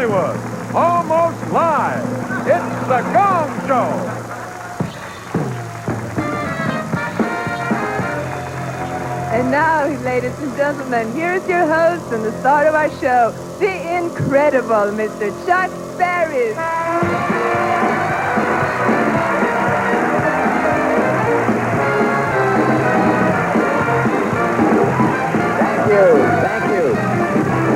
Hollywood, almost live. It's the Gong Show. And now, ladies and gentlemen, here's your host and the star of our show, the incredible Mr. Chuck Ferris. Thank you.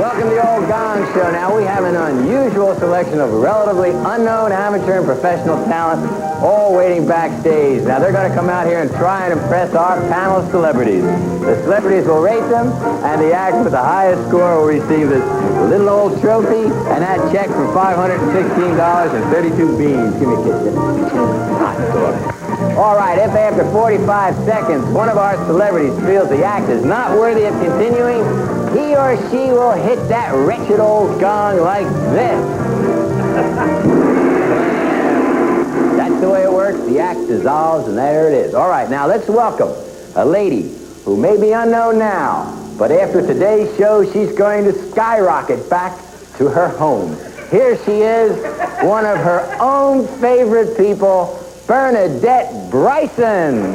Welcome to the old Gong Show. Now, we have an unusual selection of relatively unknown amateur and professional talent, all waiting backstage. Now, they're going to come out here and try and impress our panel of celebrities. The celebrities will rate them, and the act with the highest score will receive this little old trophy and that check for $516 and 32 beans. Give me a kiss. Hot dog. All right, if after 45 seconds one of our celebrities feels the act is not worthy of continuing, he or she will hit that wretched old gong like this. That's the way it works. The act dissolves, and there it is. All right, now let's welcome a lady who may be unknown now, but after today's show, she's going to skyrocket back to her home. Here she is, one of her own favorite people, Bernadette Bryson.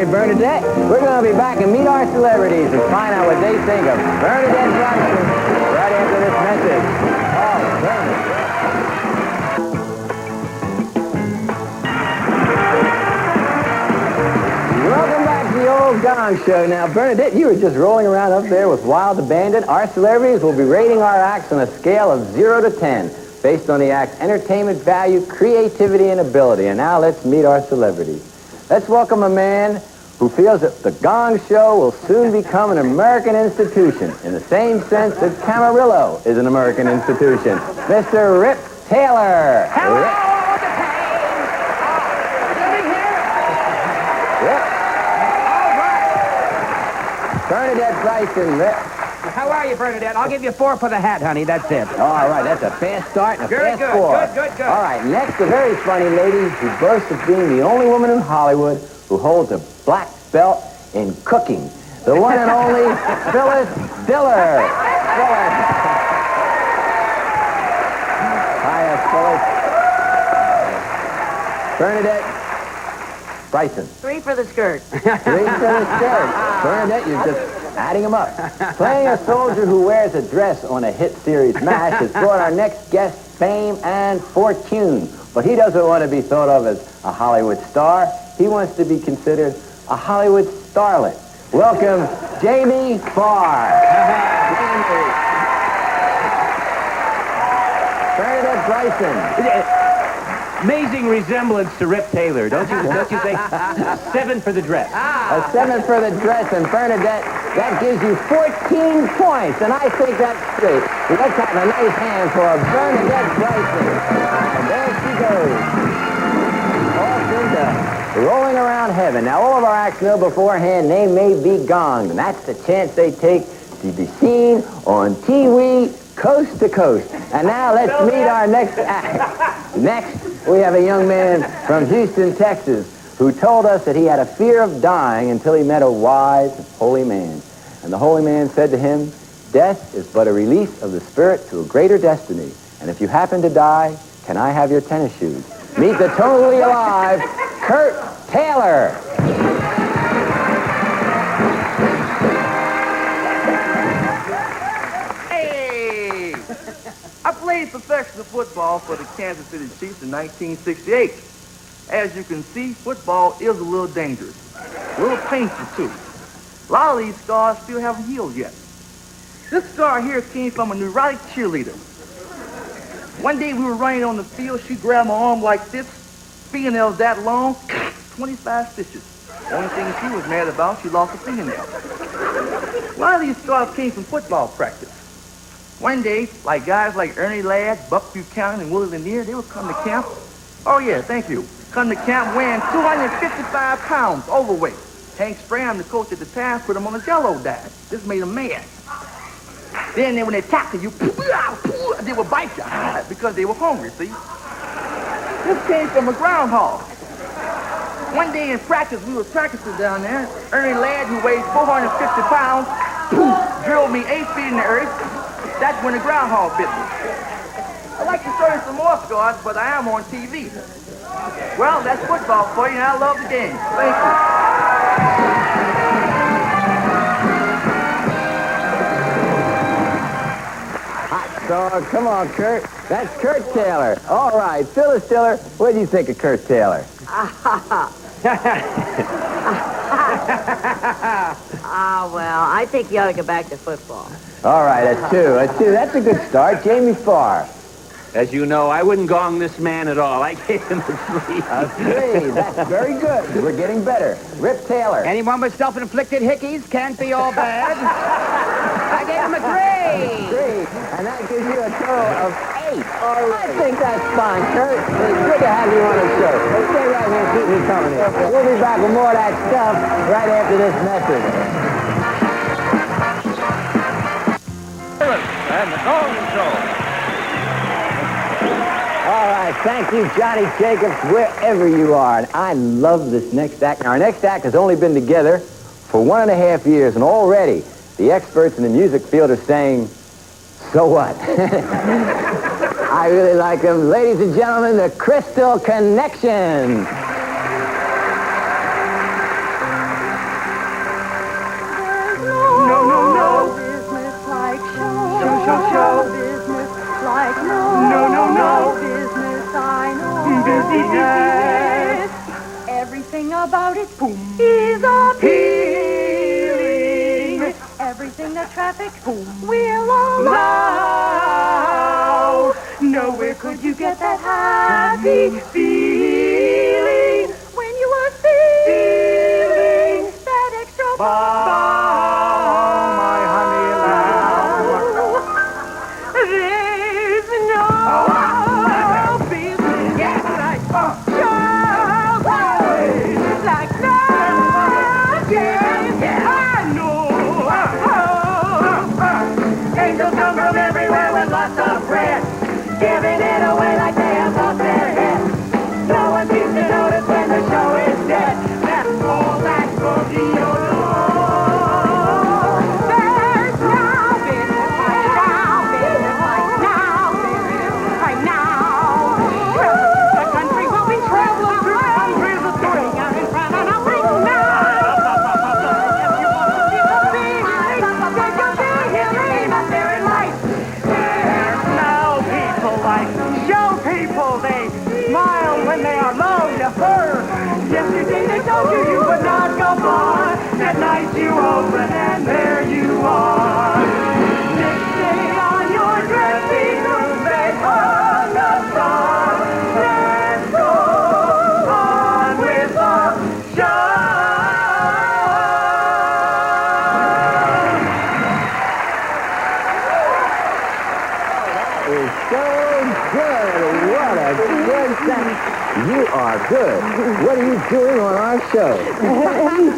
Bernadette, we're going to be back and meet our celebrities and find out what they think of Bernadette Bryson right after this message. Oh, Bernadette. Welcome back to the old Gong Show. Now, Bernadette, you were just rolling around up there with Wild Abandon. Our celebrities will be rating our acts on a scale of 0 to 10 based on the act's entertainment value, creativity, and ability. And now let's meet our celebrities. Let's welcome a man who feels that the Gong Show will soon become an American institution in the same sense that Camarillo is an American institution. Mr. Rip Taylor. Hello, Rip. Bernadette Bryson, Rip. How are you, Bernadette? I'll give you 4 for the hat, honey. That's it. All right, that's a fast start and a Very fast good, score. good. All right, next, a very funny lady who boasts of being the only woman in Hollywood who holds a black belt in cooking. The one and only Phyllis Diller. Phyllis. Hiya, Phyllis. Bernadette Bryson. 3 for the skirt. 3 for the skirt. Bernadette, you're just adding them up. Playing a soldier who wears a dress on a hit series MASH has brought our next guest fame and fortune. But he doesn't want to be thought of as a Hollywood star. He wants to be considered a Hollywood starlet. Welcome, Jamie Farr. Bernadette Bryson. Amazing resemblance to Rip Taylor, don't you think? 7 for the dress. A 7 for the dress, and Bernadette, that gives you 14 points, and I think that's straight. Let's have a nice hand for Bernadette Bryson. And there she goes. Off into rolling around heaven. Now, all of our acts know beforehand they may be gonged, and that's the chance they take to be seen on TV coast to coast. And now let's meet our next act. Next, we have a young man from Houston, Texas, who told us that he had a fear of dying until he met a wise, holy man. And the holy man said to him, "Death is but a release of the spirit to a greater destiny. And if you happen to die, can I have your tennis shoes?" Meet the totally alive Kurt Taylor. Hey! I played professional football for the Kansas City Chiefs in 1968. As you can see, football is a little dangerous. A little painful, too. A lot of these scars still haven't healed yet. This scar here came from a neurotic cheerleader. One day we were running on the field. She grabbed my arm like this, fingernails that long, 25 stitches. Only thing she was mad about, she lost a fingernail. A lot of these scars came from football practice. One day, like guys like Ernie Ladd, Buck Buchanan, and Willie Lanier, they would come to camp. Oh yeah, thank you. Come to camp weighing 255 pounds, overweight. Hank Stram, the coach at the time, put them on a jello diet. This made them mad. Then when they tackled you, they would bite you because they were hungry, see? This came from a groundhog. One day in practice, we were practicing down there. Ernie Ladd, who weighs 450 pounds, drilled me 8 feet in the earth. That's when the groundhog bit me. I'd like to show you some more scars, but I am on TV. Well, that's football for you, and I love the game. Thank you. Hot dog. Come on, Kurt. That's Kurt Taylor. All right. Phyllis Diller, what do you think of Kurt Taylor? Well, I think you ought to go back to football. All right, a two. That's a good start. Jamie Farr. As you know, I wouldn't gong this man at all. I gave him a 3. A 3. That's very good. We're getting better. Rip Taylor. Anyone with self-inflicted hickeys can't be all bad. I gave him a 3. 3. And that gives you a total of 8. All right. I think that's fine, Kurt. It's good to have you on the show. So stay right here and keep me company. We'll be back with more of that stuff right after this message. Phyllis and the Gong Show. All right, thank you, Johnny Jacobs, wherever you are. And I love this next act. Now, our next act has only been together for 1.5 years, and already the experts in the music field are saying, so what? I really like them. Ladies and gentlemen, the Crystal Connection. No business like show business like no business I know. Business. Everything about it is appealing. Everything that traffic will allow. Nowhere could you get that happy feeling when you are feeling that extra My honey lamb. There's no business like nothing I know. Angels come from everywhere with lots of bread, giving it away like they have lost their head. No one seems to notice when the show is dead. That's all that boogie on. There's no business like now. The country will be traveling through countries of three out in front of nothing now. If you want to see the feeling, take a feeling up there in life. There's no people like show people. They smile when they are low, you heard. Yesterday they told you you would not go far. That night you open and there you are. Next day on your dressing room they hung a star. Let's go on with the show. Is so good. What a good sentence. You are good. What are you doing on our show?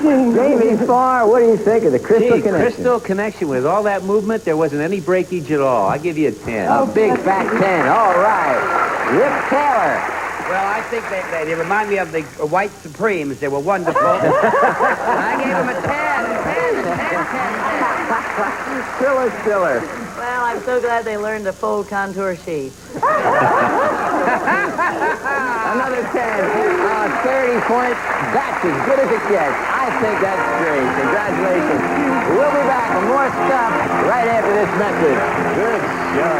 Jamie Farr, what do you think of the Crystal Gee, Connection? Crystal Connection, with all that movement, there wasn't any breakage at all. I give you a 10. A big fat 10. All right. Rip Taylor. Well, I think they remind me of the White Supremes. They were wonderful. I gave them a 10. Phyllis Diller. Well, I'm so glad they learned to fold contour sheets. Another 10. 30 points. That's as good as it gets. I think that's great. Congratulations. We'll be back with more stuff right after this message. Good show.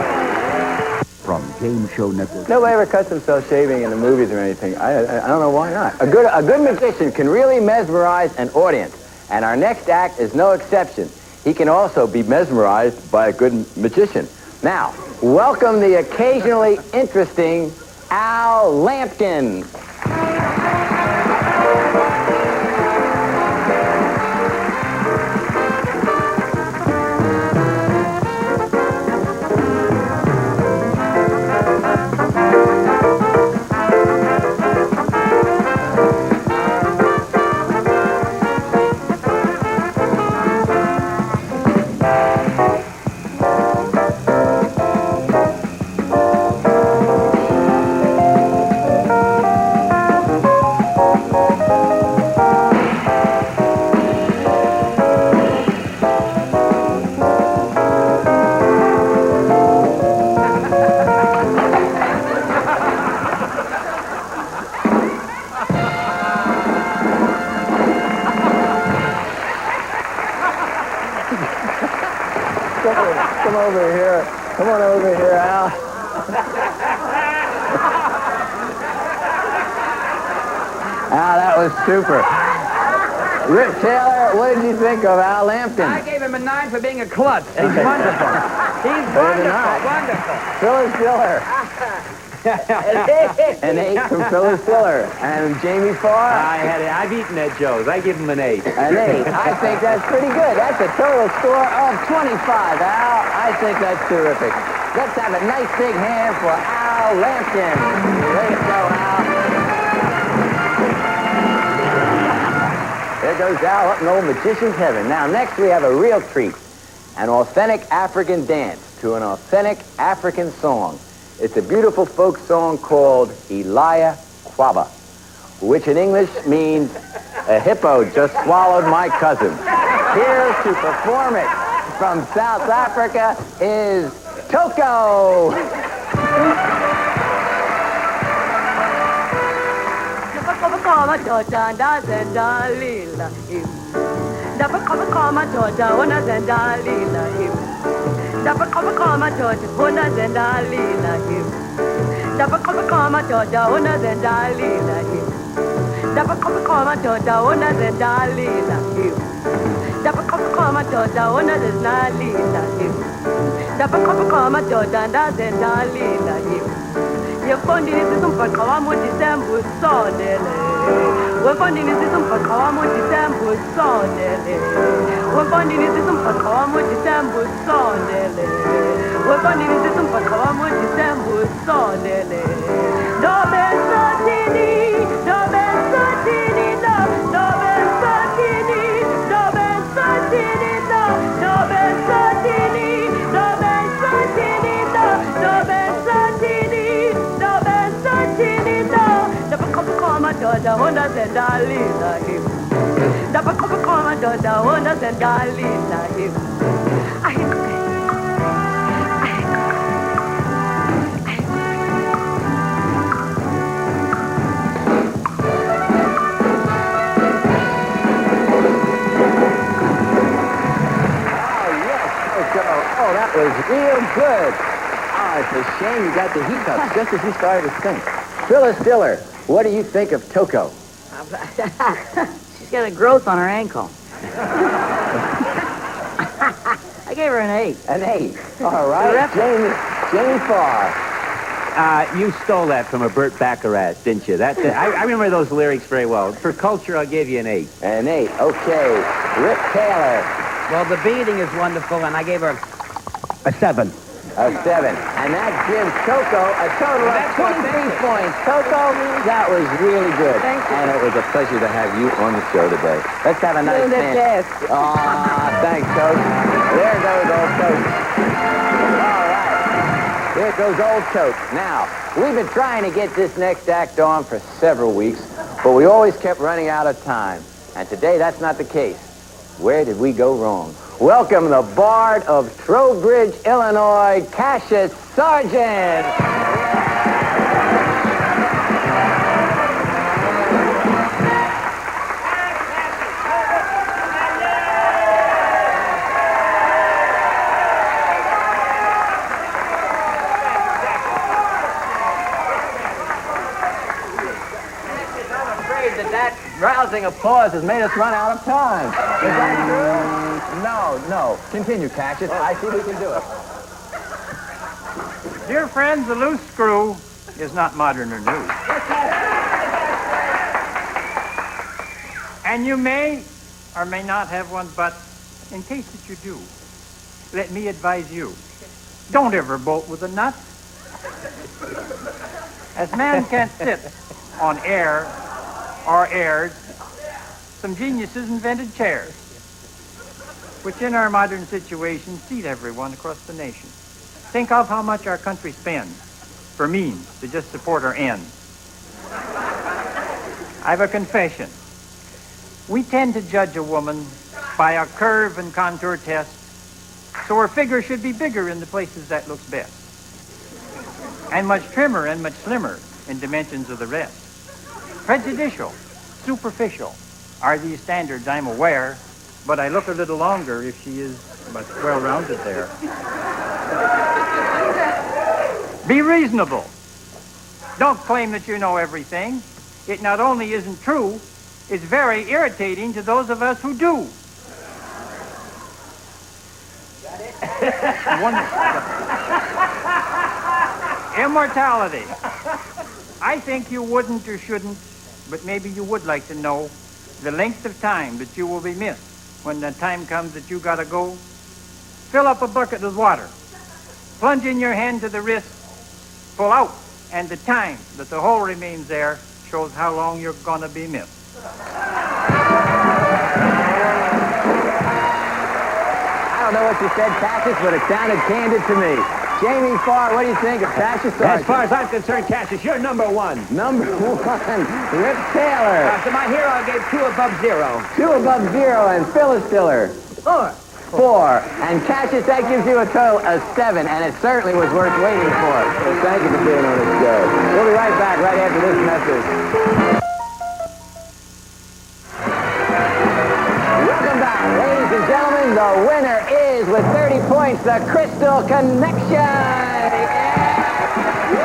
From Game Show Network. Nobody ever cuts themselves shaving in the movies or anything. I don't know why not. A good magician can really mesmerize an audience, and our next act is no exception. He can also be mesmerized by a good magician. Now, welcome the occasionally interesting Al Lampkin. Come over here. Come on over here, Al. Al, that was super. Rip Taylor, what did you think of Al Lampkin? I gave him a 9 for being a klutz. He's wonderful. He's wonderful, wonderful. Phyllis Diller. An 8 from Phyllis Diller. And Jamie Farr. I've eaten at Joe's. I give him an 8. An 8. I think that's pretty good. That's a total score of 25, Al. I think that's terrific. Let's have a nice big hand for Al Lampkin. Way to go, Al. There goes Al up in old magician's heaven. Now, next we have a real treat. An authentic African dance to an authentic African song. It's a beautiful folk song called Elia Kwaba, which in English means a hippo just swallowed my cousin. Here to perform it from South Africa is Toko. Dapat kama George, una zendalila him. Dapat kama George, una zendalila him. Dapat kama George, una zendalila him. Dapat kama George, una zendalila him. Dapat kama George, una zendalila him. Yefondi nisimpaka wa mu December sonele. Wefondi nisimpaka wa mu December sonele. Wefondi nisimpaka wa mu December sonele. Wefondi nisimpaka wa mu December sonele. Do besatini, do besatini, do besatini, do besatini, do besatini, do besatini, do besatini. Doda honda zendalila him. Dapat kama doda honda zendalila him. Oh, that was real good. Oh, it's a shame you got the hiccups just as you started to sing. Phyllis Diller, what do you think of Toko? She's got a growth on her ankle. I gave her an 8. An 8. All right. Jamie Farr. You stole that from a Burt Bacharach, didn't you? I remember those lyrics very well. For culture, I'll give you an 8. An 8. Okay. Rip Taylor. Well, the beating is wonderful, and I gave her a 7. A 7. And that gives Toko a total of 23 points. Toko, that was really good. Thank you. And it was a pleasure to have you on the show today. Let's have a nice You're the hand. best. Thanks, Coach. There goes old Coach. All right. There goes old Coach. Now, we've been trying to get this next act on for several weeks, but we always kept running out of time. And today, that's not the case. Where did we go wrong? Welcome the Bard of Trowbridge, Illinois, Cassius Sargent. That rousing applause has made us run out of time. Is that true? No. Continue, Cassius. I see we can do it. Dear friends, the loose screw is not modern or new. And you may or may not have one, but in case that you do, let me advise you. Don't ever bolt with a nut. As man can't sit on air or airs, some geniuses invented chairs, which in our modern situation seat everyone across the nation. Think of how much our country spends for means to just support our ends. I have a confession. We tend to judge a woman by a curve and contour test, so her figure should be bigger in the places that looks best, and much trimmer and much slimmer in dimensions of the rest. Prejudicial, superficial are these standards, I'm aware, but I look a little longer if she is but well-rounded there. Be reasonable. Don't claim that you know everything. It not only isn't true, it's very irritating to those of us who do. Immortality. I think you wouldn't or shouldn't, but maybe you would like to know the length of time that you will be missed when the time comes that you gotta go. Fill up a bucket with water. Plunge in your hand to the wrist. Pull out. And the time that the hole remains there shows how long you're gonna be missed. I don't know what you said, Cassius, but it sounded candid to me. Jamie Farr, what do you think of Cassius? As far as I'm concerned, Cassius, you're number one. Number one, Rip Taylor. To my hero, I gave 2 above 0. 2 above 0, and Phyllis Diller. 4. And Cassius, that gives you a total of 7, and it certainly was worth waiting for. So thank you for being on this show. We'll be right back right after this message. Welcome back, ladies and gentlemen. The winner is, with 30 points, the Crystal Connection. Yeah. Woo.